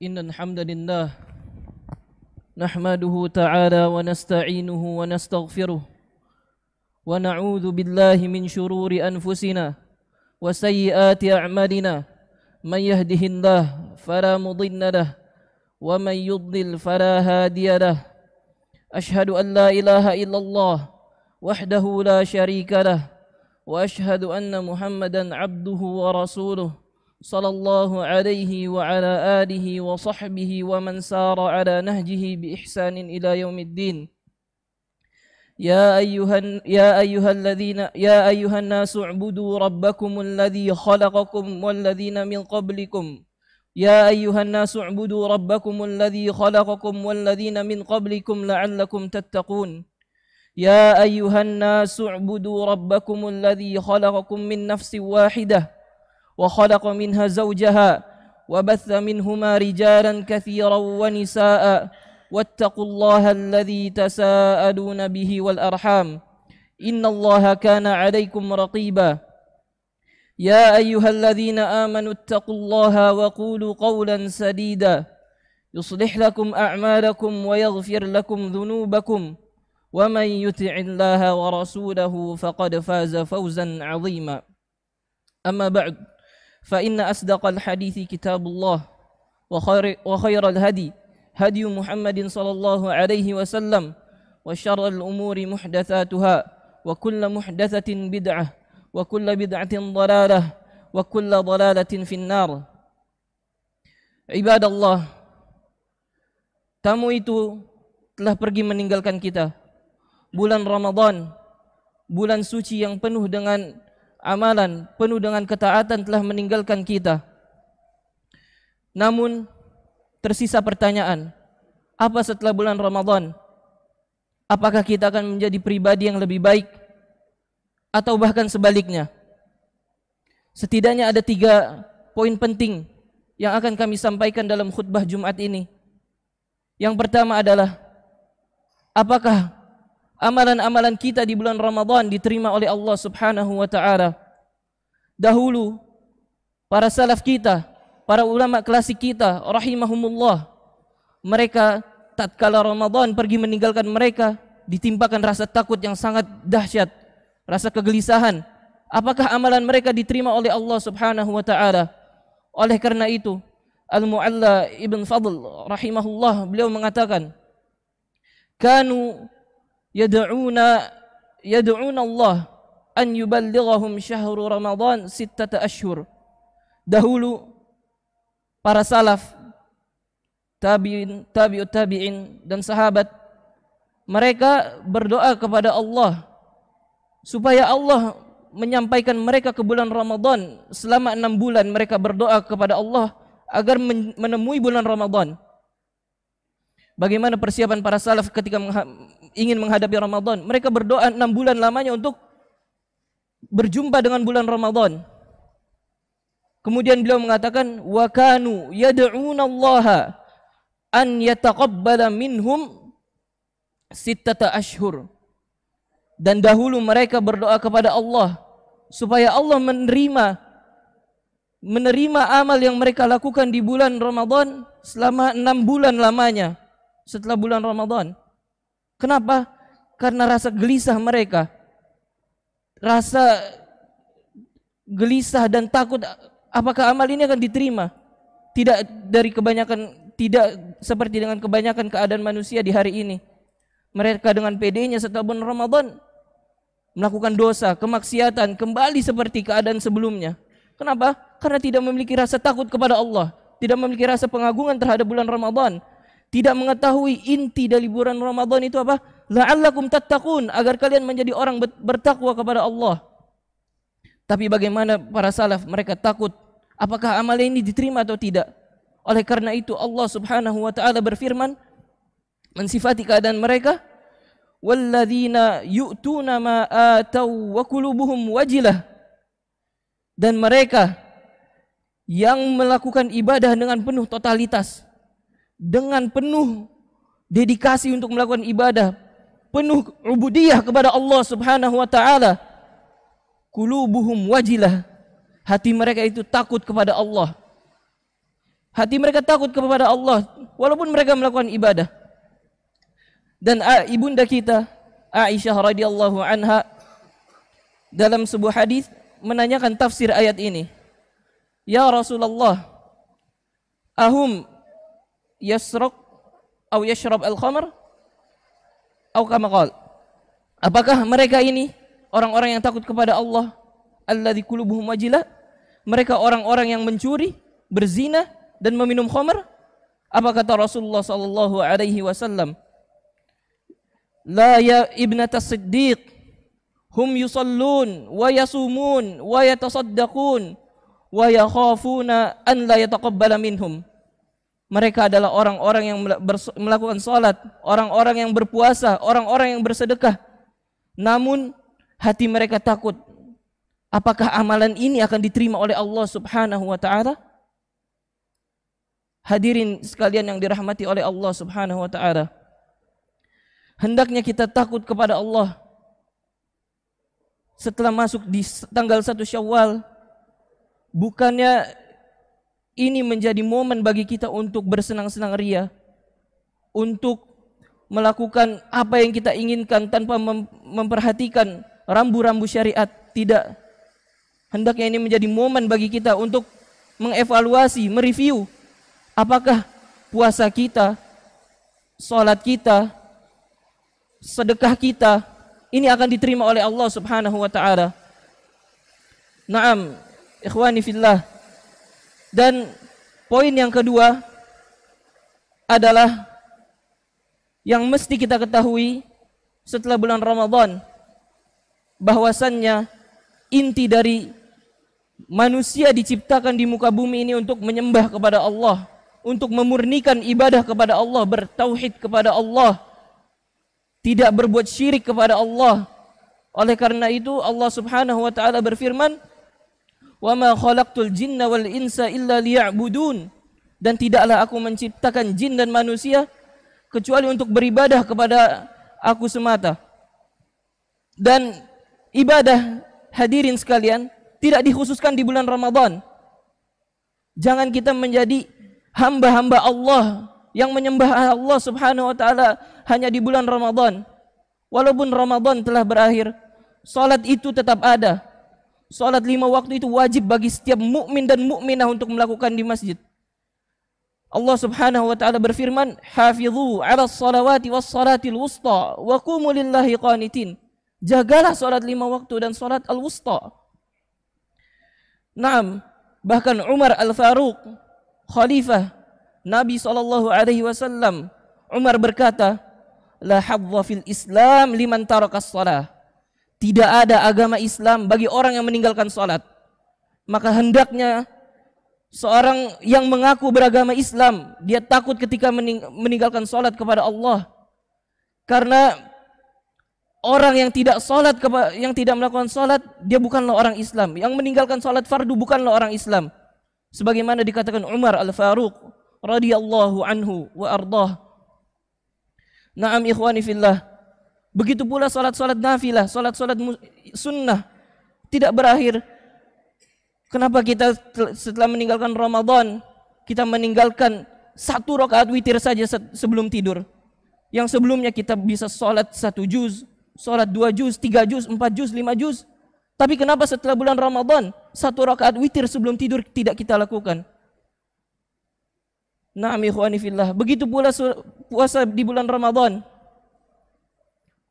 إن الحمد لله نحمده تعالى ونستعينه ونستغفره ونعوذ بالله من شرور أنفسنا وسيئات أعمالنا من يهده الله فلا مضل له ومن يضلل فلا هادي له أشهد أن لا إله إلا الله وحده لا شريك له وأشهد أن محمدا عبده ورسوله صلى الله عليه وعلى آله وصحبه ومن سار على نهجه بإحسان إلى يوم الدين يا أيها الناس اعبدوا ربكم الذي خلقكم والذين من قبلكم يا أيها الناس اعبدوا ربكم الذي خلقكم والذين من قبلكم لعلكم تتقون يا أيها الناس اعبدوا ربكم الذي خلقكم من نفس واحدة وخلق منها زوجها وبث منهما رجالا كثيرا ونساء واتقوا الله الذي تساءلون به والأرحام إن الله كان عليكم رقيبا يا أيها الذين آمنوا اتقوا الله وقولوا قولا سديدا يصلح لكم أعمالكم ويغفر لكم ذنوبكم ومن يطع الله ورسوله فقد فاز فوزا عظيما أما بعد فإن أصدق الحديث كتاب الله وخير الهدي هدي محمد صلى الله عليه وسلم وشر الأمور محدثاتها وكل محدثة بدعة وكل بدعة ضلالة وكل ضلالة في النار عباد الله tamu itu telah pergi meninggalkan kita. Bulan Ramadan, bulan suci yang penuh dengan amalan, penuh dengan ketaatan telah meninggalkan kita. Namun tersisa pertanyaan, apa setelah bulan Ramadan? Apakah kita akan menjadi pribadi yang lebih baik atau bahkan sebaliknya? Setidaknya ada 3 poin penting yang akan kami sampaikan dalam khutbah Jumat ini. Yang pertama adalah, apakah amalan-amalan kita di bulan Ramadan diterima oleh Allah Subhanahu wa ta'ala? Dahulu para salaf kita, para ulama klasik kita rahimahumullah, mereka tatkala Ramadan pergi meninggalkan mereka ditimpakan rasa takut yang sangat dahsyat, rasa kegelisahan. Apakah amalan mereka diterima oleh Allah Subhanahu wa ta'ala? Oleh karena itu Al-Mu'alla Ibn Fadl rahimahullah, beliau mengatakan, kanu yad'una Allah an yuballighahum syahru Ramadan 6 ashhur. Dahulu para salaf, tabi'ut tabi'in dan sahabat, mereka berdoa kepada Allah supaya Allah menyampaikan mereka ke bulan Ramadan. Selama 6 bulan mereka berdoa kepada Allah agar menemui bulan Ramadan. Bagaimana persiapan para salaf ketika ingin menghadapi Ramadan? Mereka berdoa 6 bulan lamanya untuk berjumpa dengan bulan Ramadan. Kemudian beliau mengatakan, wa kanu yad'unallaha an yataqabbala minhum 6 ashhur. Dan dahulu mereka berdoa kepada Allah supaya Allah menerima amal yang mereka lakukan di bulan Ramadan selama 6 bulan lamanya setelah bulan Ramadan. Kenapa? Karena rasa gelisah mereka, rasa gelisah dan takut apakah amal ini akan diterima. Tidak seperti dengan kebanyakan keadaan manusia di hari ini. Mereka dengan pedenya setelah bulan Ramadan melakukan dosa, kemaksiatan, kembali seperti keadaan sebelumnya. Kenapa? Karena tidak memiliki rasa takut kepada Allah, tidak memiliki rasa pengagungan terhadap bulan Ramadan, tidak mengetahui inti dari bulan Ramadan itu apa? La'allakum tattaqun, agar kalian menjadi orang bertakwa kepada Allah. Tapi bagaimana para salaf? Mereka takut apakah amal ini diterima atau tidak. Oleh karena itu Allah Subhanahu wa ta'ala berfirman mensifati keadaan mereka, walladzina yu'tuna ma atau wa qulubuhum wajilah. Dan mereka yang melakukan ibadah dengan penuh totalitas, dengan penuh dedikasi untuk melakukan ibadah, penuh ubudiyah kepada Allah Subhanahu wa ta'ala, qulubuhum wajilah, hati mereka itu takut kepada Allah. Hati mereka takut kepada Allah walaupun mereka melakukan ibadah. Dan ibunda kita Aisyah radhiyallahu anha dalam sebuah hadis menanyakan tafsir ayat ini. Ya Rasulullah, ahum yasraq atau yashrab al-khamr atau kama qala. Apakah mereka ini orang-orang yang takut kepada Allah, alladzi qulubuhum wajilah? Mereka orang-orang yang mencuri, berzina dan meminum khamr? Apa kata Rasulullah sallallahu alaihi wasallam? La ya ibnata Siddiq, hum yusallun wa yasumun wa yatasaddaqun wa yakhafuna an la yataqabbala minhum. Mereka adalah orang-orang yang melakukan salat, orang-orang yang berpuasa, orang-orang yang bersedekah. Namun hati mereka takut, apakah amalan ini akan diterima oleh Allah Subhanahu wa taala? Hadirin sekalian yang dirahmati oleh Allah Subhanahu wa taala, hendaknya kita takut kepada Allah setelah masuk di tanggal 1 Syawal. Bukannya ini menjadi momen bagi kita untuk bersenang-senang ria, untuk melakukan apa yang kita inginkan tanpa memperhatikan rambu-rambu syariat. Tidak. Hendaknya ini menjadi momen bagi kita untuk mengevaluasi, mereview apakah puasa kita, salat kita, sedekah kita ini akan diterima oleh Allah Subhanahu wa taala. Naam, ikhwani fillah. Dan poin yang kedua adalah yang mesti kita ketahui setelah bulan Ramadan, bahwasannya inti dari manusia diciptakan di muka bumi ini untuk menyembah kepada Allah, untuk memurnikan ibadah kepada Allah, bertauhid kepada Allah, tidak berbuat syirik kepada Allah. Oleh karena itu Allah Subhanahu wa taala berfirman, "Wa ma khalaqtul jinna wal insa illa liya'budun." Dan tidaklah aku menciptakan jin dan manusia kecuali untuk beribadah kepada aku semata. Dan ibadah, hadirin sekalian, tidak dikhususkan di bulan Ramadan. Jangan kita menjadi hamba-hamba Allah yang menyembah Allah Subhanahu wa taala hanya di bulan Ramadan. Walaupun Ramadan telah berakhir, salat itu tetap ada. Salat 5 waktu itu wajib bagi setiap mukmin dan mukminah untuk melakukan di masjid. Allah Subhanahu wa taala berfirman, "Hafizu 'alas salawati was salatil wusta wa qumu lillahi qanitin." Jagalah salat 5 waktu dan salat al-wusta. Naam, bahkan Umar Al-Faruq, khalifah Nabi sallallahu alaihi wasallam, Umar berkata, "La hadza fil Islam liman tarakas shalah." Tidak ada agama Islam bagi orang yang meninggalkan salat. Maka hendaknya seorang yang mengaku beragama Islam, dia takut ketika meninggalkan salat kepada Allah. Karena orang yang tidak salat, yang tidak melakukan salat, dia bukanlah orang Islam. Yang meninggalkan salat fardu bukanlah orang Islam. Sebagaimana dikatakan Umar Al-Faruq radhiyallahu anhu wa ardah. Naam ikhwani fillah. Begitu pula salat-salat nafilah, salat-salat sunnah tidak berakhir. Kenapa kita setelah meninggalkan Ramadan, kita meninggalkan 1 rakaat witir saja sebelum tidur? Yang sebelumnya kita bisa salat 1 juz, salat 2 juz, 3 juz, 4 juz, 5 juz. Tapi kenapa setelah bulan Ramadan 1 rakaat witir sebelum tidur tidak kita lakukan? Na'am ikhwani fillah. Begitu pula puasa di bulan Ramadan.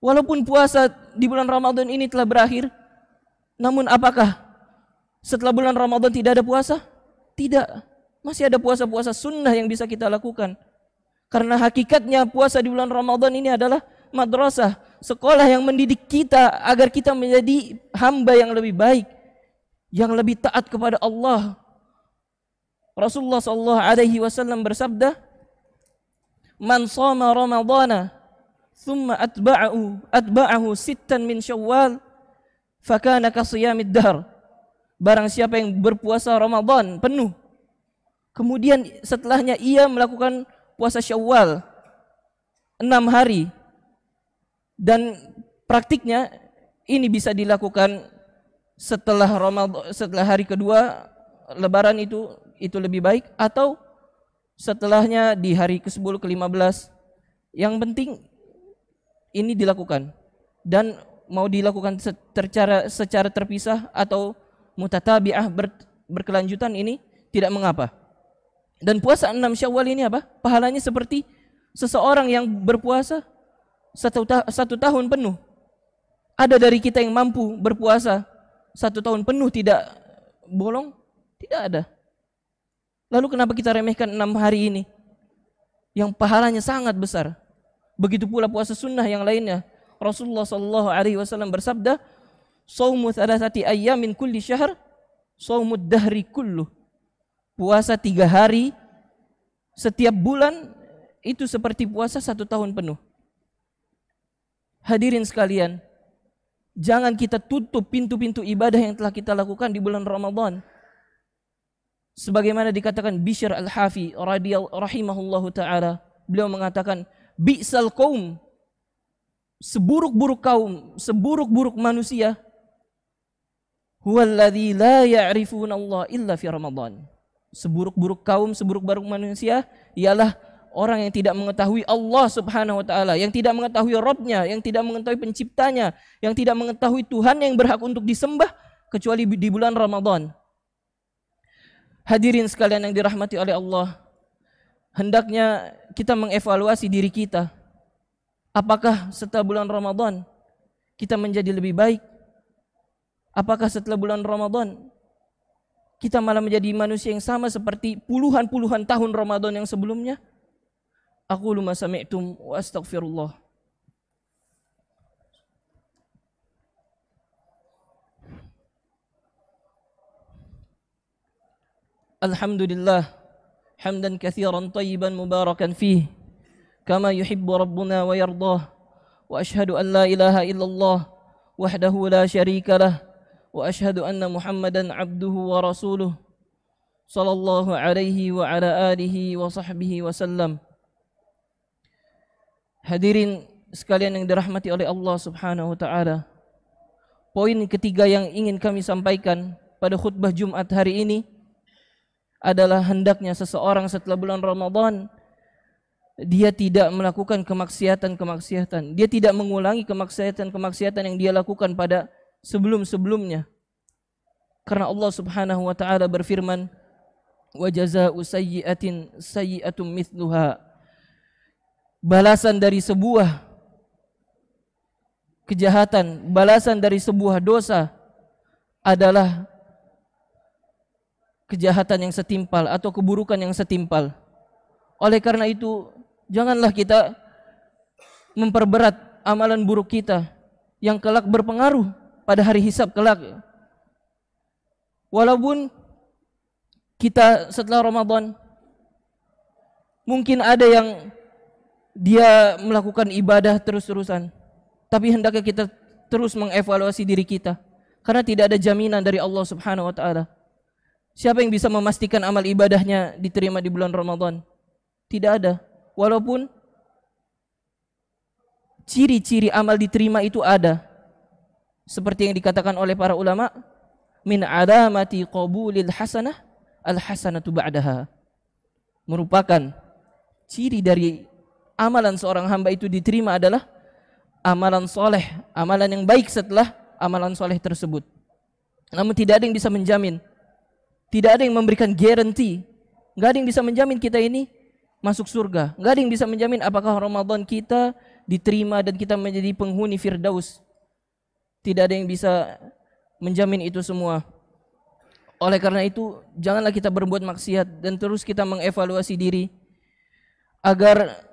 Walaupun puasa di bulan Ramadan ini telah berakhir, namun apakah setelah bulan Ramadan tidak ada puasa? Tidak. Masih ada puasa-puasa sunnah yang bisa kita lakukan. Karena hakikatnya puasa di bulan Ramadan ini adalah madrasah, sekolah yang mendidik kita agar kita menjadi hamba yang lebih baik, yang lebih taat kepada Allah. Rasulullah sallallahu alaihi wasallam bersabda, "Man shama Ramadana thumma atba'ahu 6 min Syawal, fakana ka shiyamid dahr." Barang siapa yang berpuasa Ramadan penuh, kemudian setelahnya ia melakukan puasa Syawal 6 hari, dan praktiknya ini bisa dilakukan setelah Ramadan, setelah hari kedua Lebaran itu lebih baik, atau setelahnya di hari ke-10, ke-15. Yang penting ini dilakukan, dan mau dilakukan secara terpisah atau mutatabi'ah berkelanjutan, ini tidak mengapa. Dan puasa 6 Syawal ini apa? Pahalanya seperti seseorang yang berpuasa satu tahun penuh. Ada dari kita yang mampu berpuasa 1 tahun penuh tidak bolong? Tidak ada. Lalu kenapa kita remehkan 6 hari ini yang pahalanya sangat besar? Begitu pula puasa sunnah yang lainnya. Rasulullah SAW bersabda, "Shaumu thalathati ayyamin kulli syahr, shaumud dahri kulluh." Puasa 3 hari setiap bulan itu seperti puasa 1 tahun penuh. Hadirin sekalian, jangan kita tutup pintu-pintu ibadah yang telah kita lakukan di bulan Ramadan. Sebagaimana dikatakan Bishr Al-Hafi rahimahullahu ta'ala, beliau mengatakan, "Bi'sal qaum," seburuk-buruk kaum, seburuk-buruk manusia, "huwallazi la ya'rifuna Allah illa fi Ramadan." Seburuk-buruk kaum, seburuk-buruk manusia ialah orang yang tidak mengetahui Allah Subhanahu wa taala, yang tidak mengetahui Rabb-Nya, yang tidak mengetahui penciptanya, yang tidak mengetahui Tuhan yang berhak untuk disembah kecuali di bulan Ramadan. Hadirin sekalian yang dirahmati oleh Allah, hendaknya kita mengevaluasi diri kita. Apakah setelah bulan Ramadan kita menjadi lebih baik? Apakah setelah bulan Ramadan kita malah menjadi manusia yang sama seperti puluhan-puluhan tahun Ramadan yang sebelumnya? Aqulu ma sami'tum wa astaghfirullah. Alhamdulillah hamdan katsiran tayyiban mubarakan fih kama yuhibbu rabbuna wa yardah, wa ashhadu an la ilaha illallah wahdahu la syarika lah, wa ashhadu anna Muhammadan abduhu wa rasuluh sallallahu alaihi wa ala alihi wa sahbihi wasallam. Hadirin sekalian yang dirahmati oleh Allah Subhanahu wa taala, poin ketiga yang ingin kami sampaikan pada khutbah Jumat hari ini adalah hendaknya seseorang setelah bulan Ramadan dia tidak melakukan kemaksiatan-kemaksiatan, dia tidak mengulangi kemaksiatan-kemaksiatan yang dia lakukan pada sebelum-sebelumnya. Karena Allah Subhanahu wa taala berfirman, "Wa jazaa'u sayyi'atin sayyi'atun mithluha." Balasan dari sebuah kejahatan, balasan dari sebuah dosa adalah kejahatan yang setimpal atau keburukan yang setimpal. Oleh karena itu, janganlah kita memperberat amalan buruk kita yang kelak berpengaruh pada hari hisab kelak. Walaupun kita setelah Ramadan mungkin ada yang dia melakukan ibadah terus-terusan, tapi hendaknya kita terus mengevaluasi diri kita, karena tidak ada jaminan dari Allah Subhanahu wa taala. Siapa yang bisa memastikan amal ibadahnya diterima di bulan Ramadan? Tidak ada. Walaupun ciri-ciri amal diterima itu ada, seperti yang dikatakan oleh para ulama, min alamati qabulil hasanah al-hasanatu ba'daha. Merupakan ciri dari amalan seorang hamba itu diterima adalah amalan soleh, amalan yang baik setelah amalan soleh tersebut. Namun tidak ada yang bisa menjamin, tidak ada yang memberikan garansi, nggak ada yang bisa menjamin kita ini masuk surga, nggak ada yang bisa menjamin apakah Ramadan kita diterima dan kita menjadi penghuni Firdaus. Tidak ada yang bisa menjamin itu semua. Oleh karena itu, janganlah kita berbuat maksiat dan terus kita mengevaluasi diri agar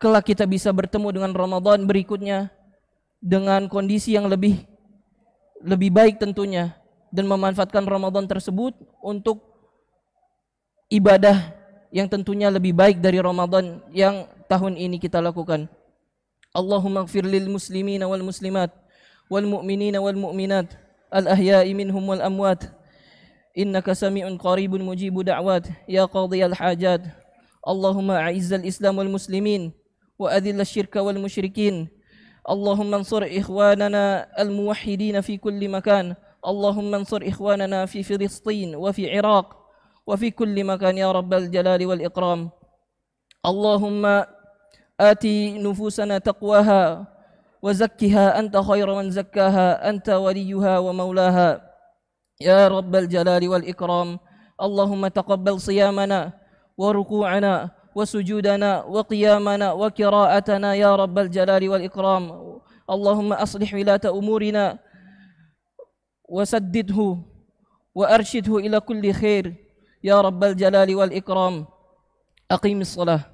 kelak kita bisa bertemu dengan Ramadan berikutnya dengan kondisi yang lebih baik tentunya, dan memanfaatkan Ramadan tersebut untuk ibadah yang tentunya lebih baik dari Ramadan yang tahun ini kita lakukan. Allahumma ighfir lil muslimina wal muslimat wal mu'minina wal mu'minat al ahya'i minhum wal amwat innaka sami'un qaribun mujibu da'wat ya qadhiyal hajat. Allahumma a'izzal islam wal muslimin wa adhil syirka wal musyrikin. Allahumma ansur ikhwanana al muwahhidin fi kulli makan. Allahumma ansur ikhwanana fi Filistin wa fi Iraq وفي كل مكان يا رب الجلال والإكرام. اللهم آت نفوسنا تقواها وزكها أنت خير من زكاها أنت وليها ومولاها يا رب الجلال والإكرام. اللهم تقبل صيامنا وركوعنا وسجودنا وقيامنا وقراءتنا يا رب الجلال والإكرام. اللهم أصلح ولاة أمورنا وسدده وأرشده إلى كل خير يا رب الجلال والإكرام. أقيم الصلاة.